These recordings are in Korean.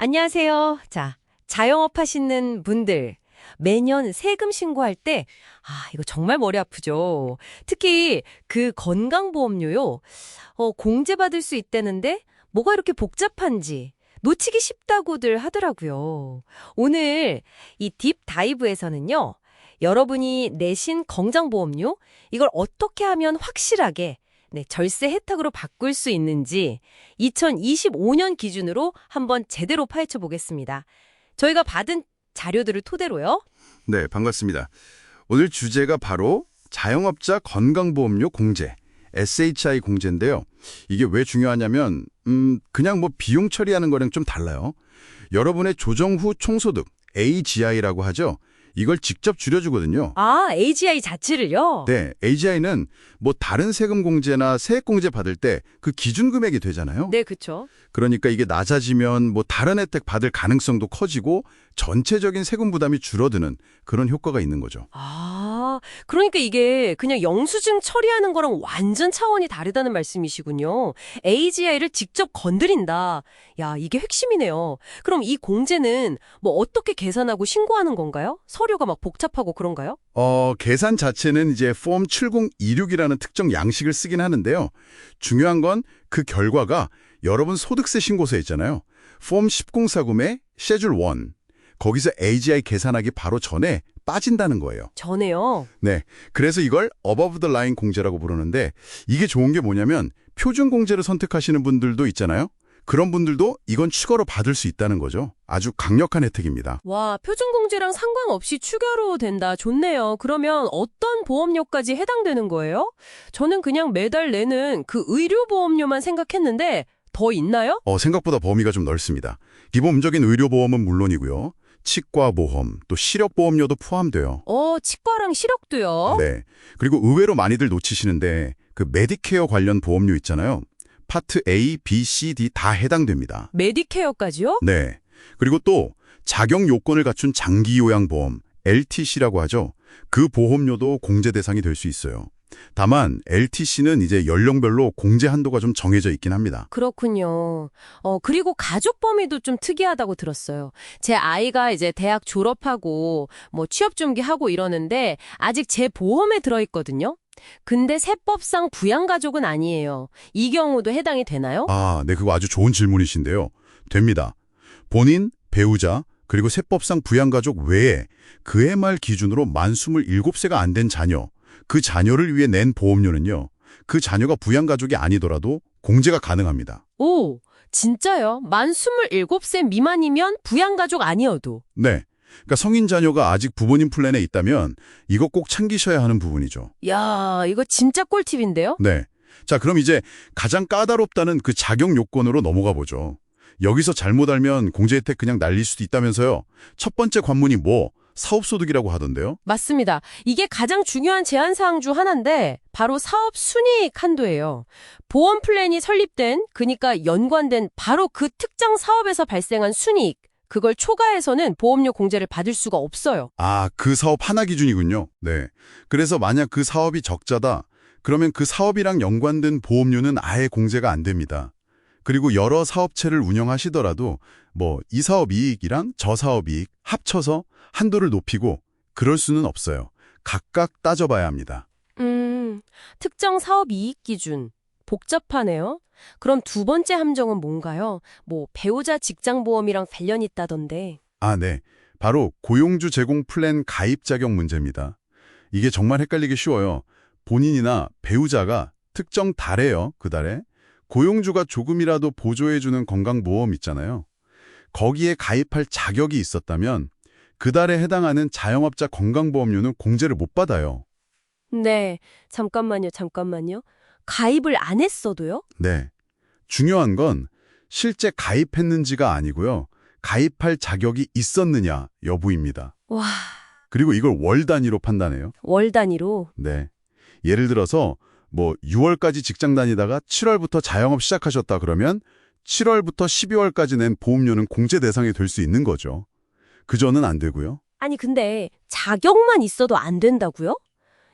안녕하세요. 자, 자영업 하시는 분들, 매년 세금 신고할 때, 이거 정말 머리 아프죠. 특히 그 건강보험료요, 공제받을 수 있다는데, 뭐가 이렇게 복잡한지, 놓치기 쉽다고들 하더라고요. 오늘 이 딥다이브에서는요, 여러분이 내신 건강보험료, 이걸 어떻게 하면 확실하게 절세 혜택으로 바꿀 수 있는지 2025년 기준으로 한번 제대로 파헤쳐 보겠습니다. 저희가 받은 자료들을 토대로요. 네, 반갑습니다. 오늘 주제가 바로 자영업자 건강보험료 공제, SHI 공제인데요. 이게 왜 중요하냐면 그냥 뭐 비용 처리하는 거랑 좀 달라요. 여러분의 조정 후 총소득, AGI라고 하죠. 이걸 직접 줄여주거든요. AGI 자체를요? 네, AGI는 뭐 다른 세금 공제나 세액 공제 받을 때 그 기준 금액이 되잖아요. 네, 그렇죠. 그러니까 이게 낮아지면 뭐 다른 혜택 받을 가능성도 커지고 전체적인 세금 부담이 줄어드는 그런 효과가 있는 거죠. 그러니까 이게 그냥 영수증 처리하는 거랑 완전 차원이 다르다는 말씀이시군요. AGI를 직접 건드린다. 야, 이게 핵심이네요. 그럼 이 공제는 뭐 어떻게 계산하고 신고하는 건가요? 서류가 막 복잡하고 그런가요? 계산 자체는 이제 폼 7026이라는 특정 양식을 쓰긴 하는데요. 중요한 건 그 결과가 여러분 소득세 신고서에 있잖아요. 폼 1049의 셰줄 1. 거기서 AGI 계산하기 바로 전에 빠진다는 거예요. 전에요. 네, 그래서 이걸 above the line 공제라고 부르는데 이게 좋은 게 뭐냐면 표준 공제를 선택하시는 분들도 있잖아요. 그런 분들도 이건 추가로 받을 수 있다는 거죠. 아주 강력한 혜택입니다. 와, 표준공제랑 상관없이 추가로 된다. 좋네요. 그러면 어떤 보험료까지 해당되는 거예요? 저는 그냥 매달 내는 그 의료보험료만 생각했는데 더 있나요? 생각보다 범위가 좀 넓습니다. 기본적인 의료보험은 물론이고요. 치과보험, 또 시력보험료도 포함돼요. 치과랑 시력도요? 네. 그리고 의외로 많이들 놓치시는데 그 메디케어 관련 보험료 있잖아요. 파트 A, B, C, D 다 해당됩니다. 메디케어까지요? 네. 그리고 또 자격 요건을 갖춘 장기요양보험, LTC라고 하죠. 그 보험료도 공제 대상이 될 수 있어요. 다만 LTC는 이제 연령별로 공제 한도가 좀 정해져 있긴 합니다. 그렇군요. 그리고 가족 범위도 좀 특이하다고 들었어요. 제 아이가 이제 대학 졸업하고 뭐 취업 준비하고 이러는데 아직 제 보험에 들어있거든요. 근데 세법상 부양가족은 아니에요. 이 경우도 해당이 되나요? 네, 그거 아주 좋은 질문이신데요. 됩니다. 본인, 배우자, 그리고 세법상 부양가족 외에 그해 말 기준으로 만 27세가 안 된 자녀, 그 자녀를 위해 낸 보험료는요. 그 자녀가 부양가족이 아니더라도 공제가 가능합니다. 오, 진짜요? 만 27세 미만이면 부양가족 아니어도. 네. 그러니까 성인 자녀가 아직 부모님 플랜에 있다면 이거 꼭 챙기셔야 하는 부분이죠. 야, 이거 진짜 꿀팁인데요? 네. 자, 그럼 이제 가장 까다롭다는 그 자격 요건으로 넘어가 보죠. 여기서 잘못 알면 공제 혜택 그냥 날릴 수도 있다면서요. 첫 번째 관문이 뭐? 사업소득이라고 하던데요. 맞습니다. 이게 가장 중요한 제한사항 중 하나인데 바로 사업 순이익 한도예요. 보험 플랜이 설립된, 그러니까 연관된 바로 그 특정 사업에서 발생한 순이익, 그걸 초과해서는 보험료 공제를 받을 수가 없어요. 그 사업 하나 기준이군요. 네. 그래서 만약 그 사업이 적자다, 그러면 그 사업이랑 연관된 보험료는 아예 공제가 안 됩니다. 그리고 여러 사업체를 운영하시더라도 뭐 이 사업 이익이랑 저 사업 이익 합쳐서 한도를 높이고 그럴 수는 없어요. 각각 따져봐야 합니다. 특정 사업 이익 기준. 복잡하네요. 그럼 두 번째 함정은 뭔가요? 뭐 배우자 직장보험이랑 관련 있다던데. 네. 바로 고용주 제공 플랜 가입 자격 문제입니다. 이게 정말 헷갈리기 쉬워요. 본인이나 배우자가 특정 달에요. 그 달에. 고용주가 조금이라도 보조해주는 건강보험 있잖아요. 거기에 가입할 자격이 있었다면 그 달에 해당하는 자영업자 건강보험료는 공제를 못 받아요. 네, 잠깐만요. 가입을 안 했어도요? 네. 중요한 건 실제 가입했는지가 아니고요. 가입할 자격이 있었느냐 여부입니다. 와, 그리고 이걸 월 단위로 판단해요. 월 단위로? 네. 예를 들어서 뭐 6월까지 직장 다니다가 7월부터 자영업 시작하셨다 그러면 7월부터 12월까지 낸 보험료는 공제 대상이 될 수 있는 거죠. 그전은 안 되고요. 아니 근데 자격만 있어도 안 된다고요?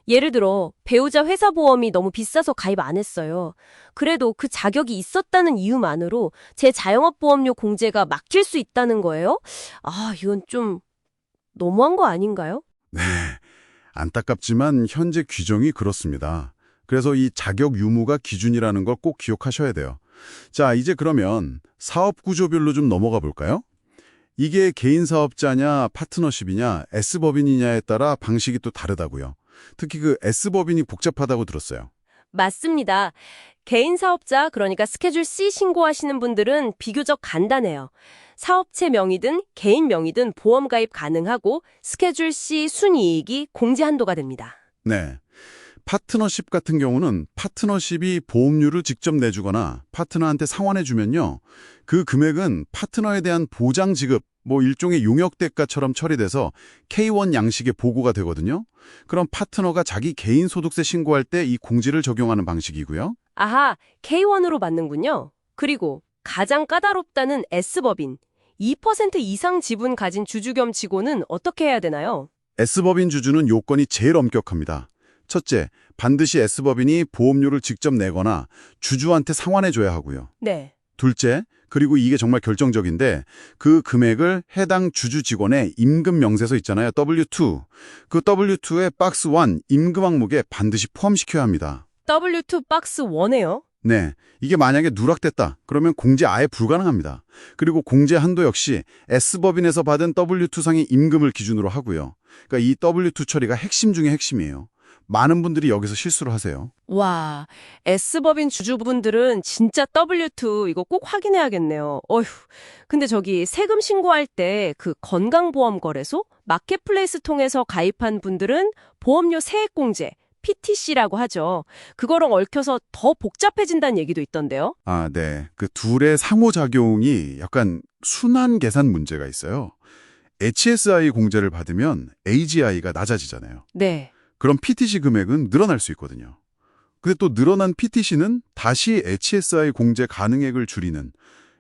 예를 들어 배우자 회사 보험이 너무 비싸서 가입 안 했어요. 그래도 그 자격이 있었다는 이유만으로 제 자영업 보험료 공제가 막힐 수 있다는 거예요? 아, 이건 좀 너무한 거 아닌가요? 네, 안타깝지만 현재 규정이 그렇습니다. 그래서 이 자격 유무가 기준이라는 걸 꼭 기억하셔야 돼요. 자, 이제 그러면 사업 구조별로 좀 넘어가 볼까요? 이게 개인 사업자냐, 파트너십이냐, S법인이냐에 따라 방식이 또 다르다고요. 특히 그 S법인이 복잡하다고 들었어요. 맞습니다. 개인 사업자, 그러니까 스케줄 C 신고하시는 분들은 비교적 간단해요. 사업체 명의든 개인 명의든 보험 가입 가능하고 스케줄 C 순이익이 공제 한도가 됩니다. 네. 파트너십 같은 경우는 파트너십이 보험료를 직접 내주거나 파트너한테 상환해주면요. 그 금액은 파트너에 대한 보장 지급, 일종의 용역대가처럼 처리돼서 K1 양식의 보고가 되거든요. 그럼 파트너가 자기 개인 소득세 신고할 때 이 공제를 적용하는 방식이고요. 아하, K1으로 받는군요. 그리고 가장 까다롭다는 S법인, 2% 이상 지분 가진 주주 겸 직원은 어떻게 해야 되나요? S법인 주주는 요건이 제일 엄격합니다. 첫째, 반드시 S법인이 보험료를 직접 내거나 주주한테 상환해줘야 하고요. 네. 둘째, 그리고 이게 정말 결정적인데 그 금액을 해당 주주 직원의 임금 명세서 있잖아요. W2. 그 W2의 박스 1 임금 항목에 반드시 포함시켜야 합니다. W2 박스 1에요? 네, 이게 만약에 누락됐다. 그러면 공제 아예 불가능합니다. 그리고 공제 한도 역시 S법인에서 받은 W2상의 임금을 기준으로 하고요. 그러니까 이 W2 처리가 핵심 중에 핵심이에요. 많은 분들이 여기서 실수를 하세요. 와, S법인 주주분들은 진짜 W2 이거 꼭 확인해야겠네요. 어휴, 근데 저기 세금 신고할 때 그 건강보험거래소, 마켓플레이스 통해서 가입한 분들은 보험료 세액공제, PTC라고 하죠. 그거랑 얽혀서 더 복잡해진다는 얘기도 있던데요. 아, 네. 그 둘의 상호작용이 약간 순환 계산 문제가 있어요. HSI 공제를 받으면 AGI가 낮아지잖아요. 네. 그럼 PTC 금액은 늘어날 수 있거든요. 근데 또 늘어난 PTC는 다시 HSI 공제 가능액을 줄이는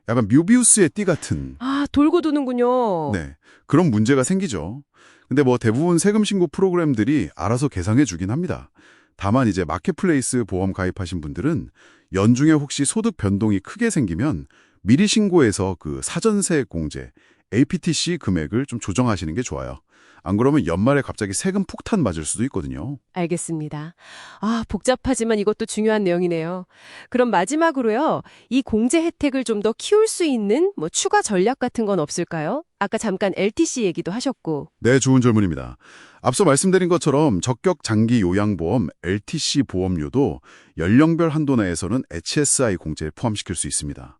약간 뮤비우스의 띠 같은 아, 돌고 도는군요. 네, 그런 문제가 생기죠. 근데 대부분 세금 신고 프로그램들이 알아서 계상해 주긴 합니다. 다만 이제 마켓플레이스 보험 가입하신 분들은 연중에 혹시 소득 변동이 크게 생기면 미리 신고해서 그 사전세액 공제, APTC 금액을 좀 조정하시는 게 좋아요. 안 그러면 연말에 갑자기 세금 폭탄 맞을 수도 있거든요. 알겠습니다. 아, 복잡하지만 이것도 중요한 내용이네요. 그럼 마지막으로요. 이 공제 혜택을 좀 더 키울 수 있는 추가 전략 같은 건 없을까요? 아까 잠깐 LTC 얘기도 하셨고. 네, 좋은 질문입니다. 앞서 말씀드린 것처럼 적격 장기 요양보험 LTC 보험료도 연령별 한도 내에서는 HSI 공제에 포함시킬 수 있습니다.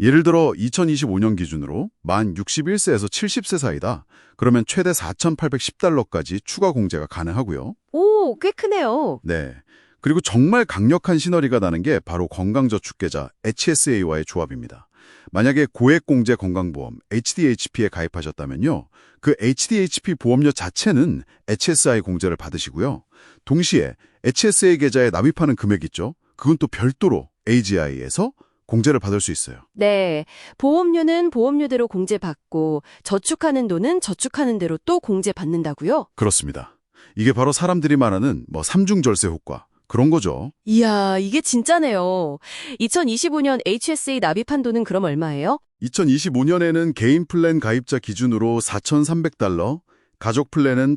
예를 들어 2025년 기준으로 만 61세에서 70세 사이다. 그러면 최대 4,810달러까지 추가 공제가 가능하고요. 오, 꽤 크네요. 네. 그리고 정말 강력한 시너리가 나는 게 바로 건강저축계좌 HSA와의 조합입니다. 만약에 고액공제 건강보험 HDHP에 가입하셨다면요. 그 HDHP 보험료 자체는 HSI 공제를 받으시고요. 동시에 HSA 계좌에 납입하는 금액 있죠. 그건 또 별도로 AGI에서 공제를 받을 수 있어요. 네. 보험료는 보험료대로 공제받고 저축하는 돈은 저축하는 대로 또 공제받는다고요? 그렇습니다. 이게 바로 사람들이 말하는 삼중절세 효과. 그런 거죠. 이야, 이게 진짜네요. 2025년 HSA 납입한 돈은 그럼 얼마예요? 2025년에는 개인 플랜 가입자 기준으로 4,300달러, 가족 플랜은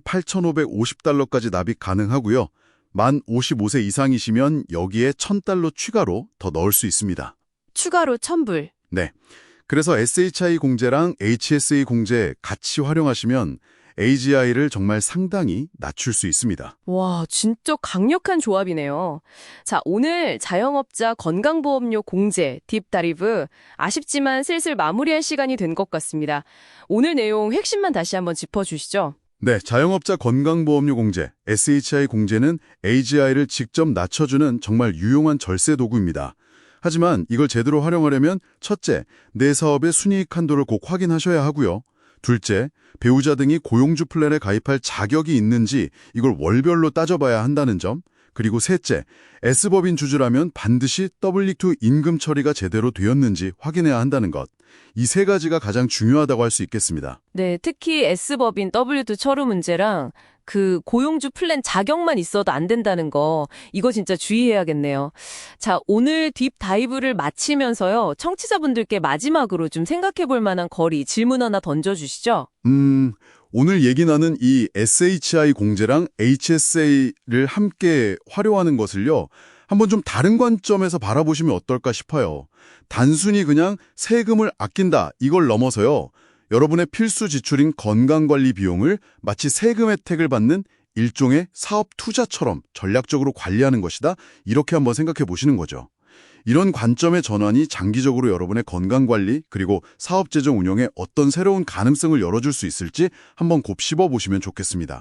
8,550달러까지 납입 가능하고요. 만 55세 이상이시면 여기에 1,000달러 추가로 더 넣을 수 있습니다. 추가로 1,000불. 네. 그래서 SHI 공제랑 HSA 공제 같이 활용하시면 AGI를 정말 상당히 낮출 수 있습니다. 와, 진짜 강력한 조합이네요. 자, 오늘 자영업자 건강보험료 공제 딥다이브 아쉽지만 슬슬 마무리할 시간이 된 것 같습니다. 오늘 내용 핵심만 다시 한번 짚어주시죠. 네, 자영업자 건강보험료 공제, SHI 공제는 AGI를 직접 낮춰주는 정말 유용한 절세 도구입니다. 하지만 이걸 제대로 활용하려면 첫째, 내 사업의 순이익 한도를 꼭 확인하셔야 하고요. 둘째, 배우자 등이 고용주 플랜에 가입할 자격이 있는지 이걸 월별로 따져봐야 한다는 점. 그리고 셋째, S법인 주주라면 반드시 W2 임금 처리가 제대로 되었는지 확인해야 한다는 것. 이 세 가지가 가장 중요하다고 할 수 있겠습니다. 네, 특히 S법인 W2 처루 문제랑 그 고용주 플랜 자격만 있어도 안 된다는 거, 이거 진짜 주의해야겠네요. 자, 오늘 딥 다이브를 마치면서요, 청취자분들께 마지막으로 좀 생각해 볼 만한 거리, 질문 하나 던져주시죠. 오늘 얘기 나눈 이 SHI 공제랑 HSA를 함께 활용하는 것을요, 한번 좀 다른 관점에서 바라보시면 어떨까 싶어요. 단순히 그냥 세금을 아낀다, 이걸 넘어서요, 여러분의 필수 지출인 건강관리 비용을 마치 세금 혜택을 받는 일종의 사업 투자처럼 전략적으로 관리하는 것이다, 이렇게 한번 생각해 보시는 거죠. 이런 관점의 전환이 장기적으로 여러분의 건강관리 그리고 사업재정 운영에 어떤 새로운 가능성을 열어줄 수 있을지 한번 곱씹어 보시면 좋겠습니다.